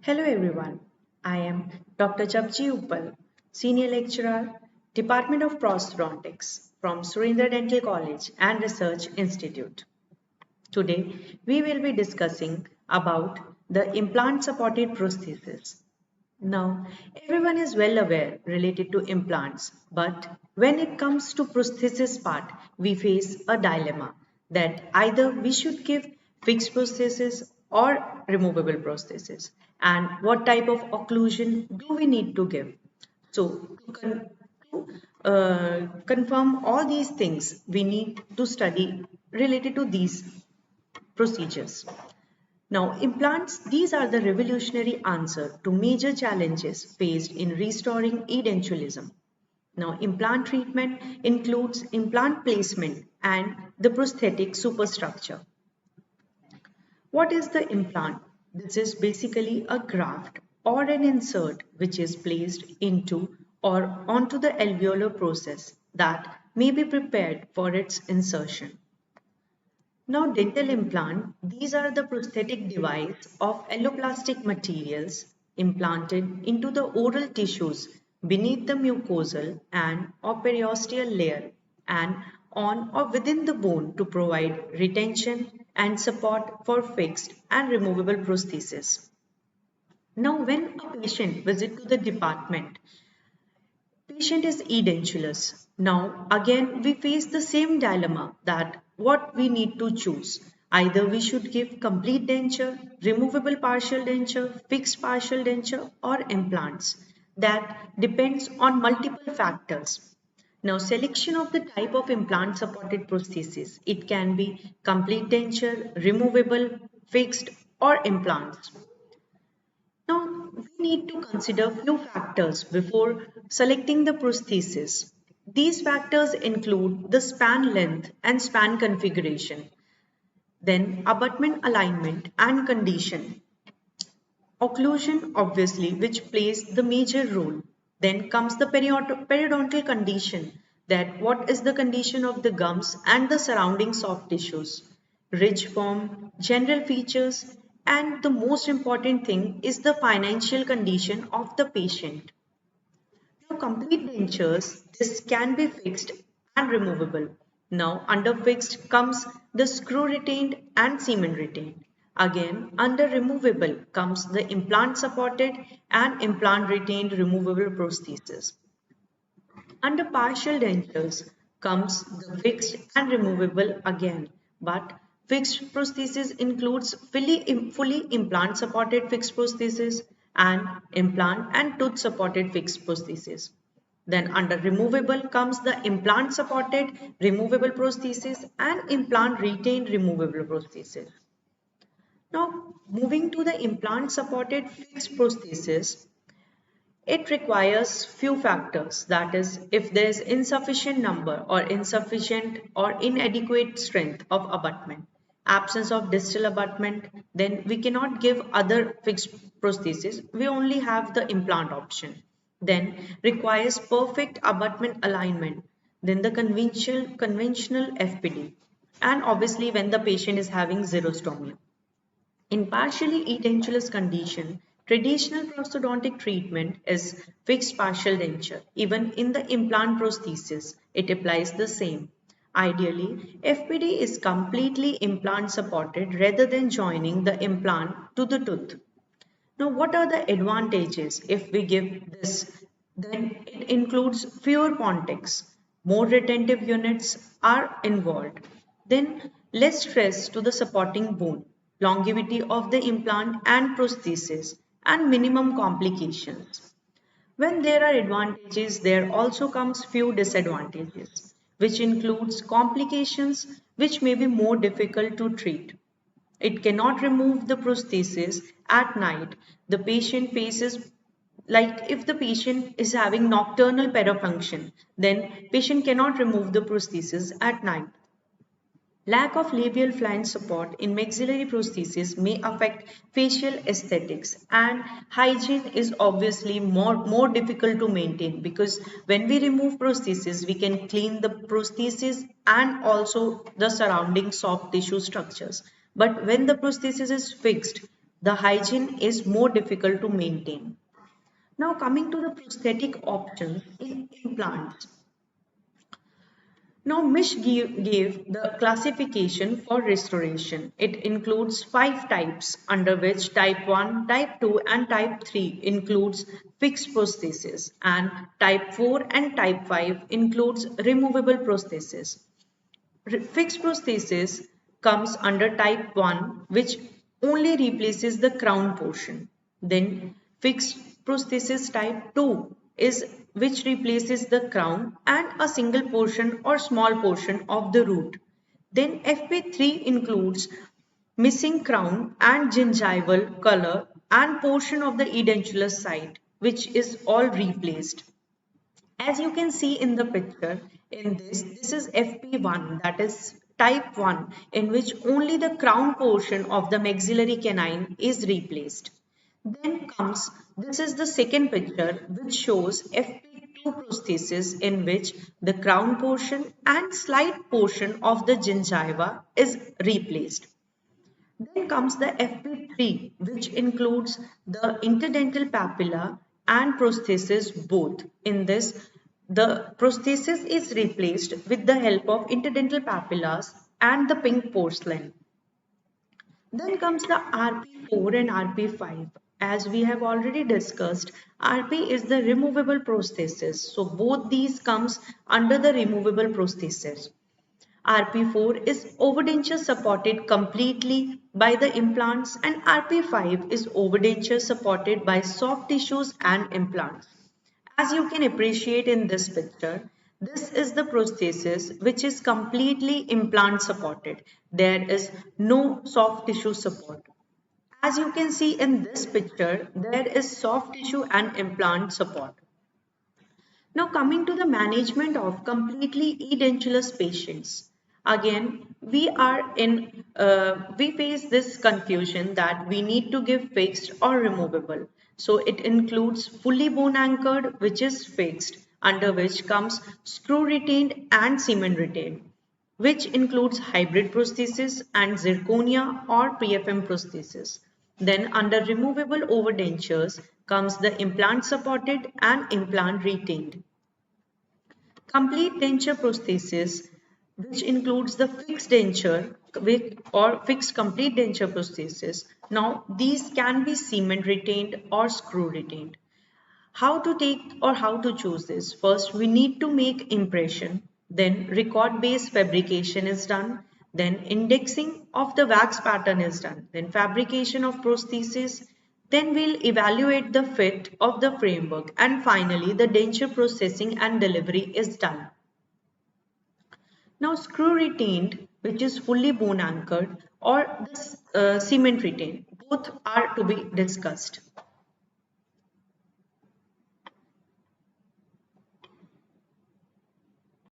Hello everyone, I am Dr. Japji Uppal, Senior Lecturer, Department of Prosthodontics from Surendra Dental College and Research Institute. Today we will be discussing about the implant supported prosthesis. Now everyone is well aware related to implants, but when it comes to prosthesis part, we face a dilemma that either we should give fixed prosthesis or removable prosthesis, and what type of occlusion do we need to give. So to confirm all these things, we need to study related to these procedures. Now, implants, these are the revolutionary answer to major challenges faced in restoring edentulism. Now, implant treatment includes implant placement and the prosthetic superstructure. What is the implant? This is basically a graft or an insert which is placed into or onto the alveolar process that may be prepared for its insertion. Now, dental implant, these are the prosthetic device of alloplastic materials implanted into the oral tissues beneath the mucosal and or periosteal layer and on or within the bone to provide retention and support for fixed and removable prosthesis. Now, when a patient visits to the department, patient is edentulous. Now, again, we face the same dilemma that what we need to choose. Either we should give complete denture, removable partial denture, fixed partial denture, or implants. That depends on multiple factors. Now, selection of the type of implant supported prosthesis. It can be complete denture, removable, fixed, or implants. Now, we need to consider few factors before selecting the prosthesis. These factors include the span length and span configuration, then abutment alignment and condition, occlusion obviously which plays the major role. Then comes the periodontal condition, that what is the condition of the gums and the surrounding soft tissues, ridge form, general features, and the most important thing is the financial condition of the patient. Now, complete dentures, this can be fixed and removable. Now, under fixed comes the screw retained and cement retained. Again, under removable comes the implant supported and implant retained removable prosthesis. Under partial dentures comes the fixed and removable again, but fixed prosthesis includes fully implant supported fixed prosthesis and implant and tooth supported fixed prosthesis. Then under removable comes the implant supported removable prosthesis and implant retained removable prosthesis. Now moving to the implant supported fixed prosthesis, it requires few factors, that is if there is insufficient number or insufficient or inadequate strength of abutment, absence of distal abutment, then we cannot give other fixed prosthesis, we only have the implant option. Then requires perfect abutment alignment, then the conventional FPD, and obviously when the patient is having xerostomia. In partially edentulous condition, traditional prosthodontic treatment is fixed partial denture. Even in the implant prosthesis, it applies the same. Ideally, FPD is completely implant supported rather than joining the implant to the tooth. Now, what are the advantages if we give this? Then it includes fewer pontics, more retentive units are involved, then less stress to the supporting bone, longevity of the implant and prosthesis, and minimum complications. When there are advantages, there also comes few disadvantages, which includes complications which may be more difficult to treat. It cannot remove the prosthesis at night. The patient faces, like if the patient is having nocturnal parafunction, then patient cannot remove the prosthesis at night. Lack of labial flange support in maxillary prosthesis may affect facial aesthetics, and hygiene is obviously more difficult to maintain, because when we remove prosthesis we can clean the prosthesis and also the surrounding soft tissue structures. But when the prosthesis is fixed, The hygiene is more difficult to maintain. Now coming to the prosthetic options in implants. Now, Mish gave the classification for restoration. It includes 5 types, under which type 1, type 2 and type 3 includes fixed prosthesis, and type 4 and type 5 includes removable prosthesis. Fixed prosthesis comes under type 1, which only replaces the crown portion. Then fixed prosthesis type 2 is which replaces the crown and a single portion or small portion of the root. Then FP3 includes missing crown and gingival color and portion of the edentulous side, which is all replaced. As you can see in the picture, this is FP1, that is type 1, in which only the crown portion of the maxillary canine is replaced. Then comes, this is the second picture, which shows FP2 prosthesis, in which the crown portion and slight portion of the gingiva is replaced. Then comes the FP3, which includes the interdental papilla and prosthesis both. In this, the prosthesis is replaced with the help of interdental papillas and the pink porcelain. Then comes the RP4 and RP5. As we have already discussed, RP is the removable prosthesis. So both these comes under the removable prosthesis. RP4 is overdenture supported completely by the implants, and RP5 is overdenture supported by soft tissues and implants. As you can appreciate in this picture, this is the prosthesis which is completely implant supported. There is no soft tissue support. As you can see in this picture, there is soft tissue and implant support. Now coming to the management of completely edentulous patients. Again, we face this confusion that we need to give fixed or removable. So it includes fully bone anchored, which is fixed, under which comes screw retained and cement retained, which includes hybrid prosthesis and zirconia or PFM prosthesis. Then under removable overdentures comes the implant supported and implant retained. Complete denture prosthesis, which includes the fixed denture or fixed complete denture prosthesis. Now these can be cement retained or screw retained. How to take or how to choose this? First, we need to make impression. Then record based fabrication is done. Then indexing of the wax pattern is done. Then fabrication of prosthesis. Then we'll evaluate the fit of the framework. And finally, the denture processing and delivery is done. Now screw retained, which is fully bone anchored, or the cement retained, both are to be discussed.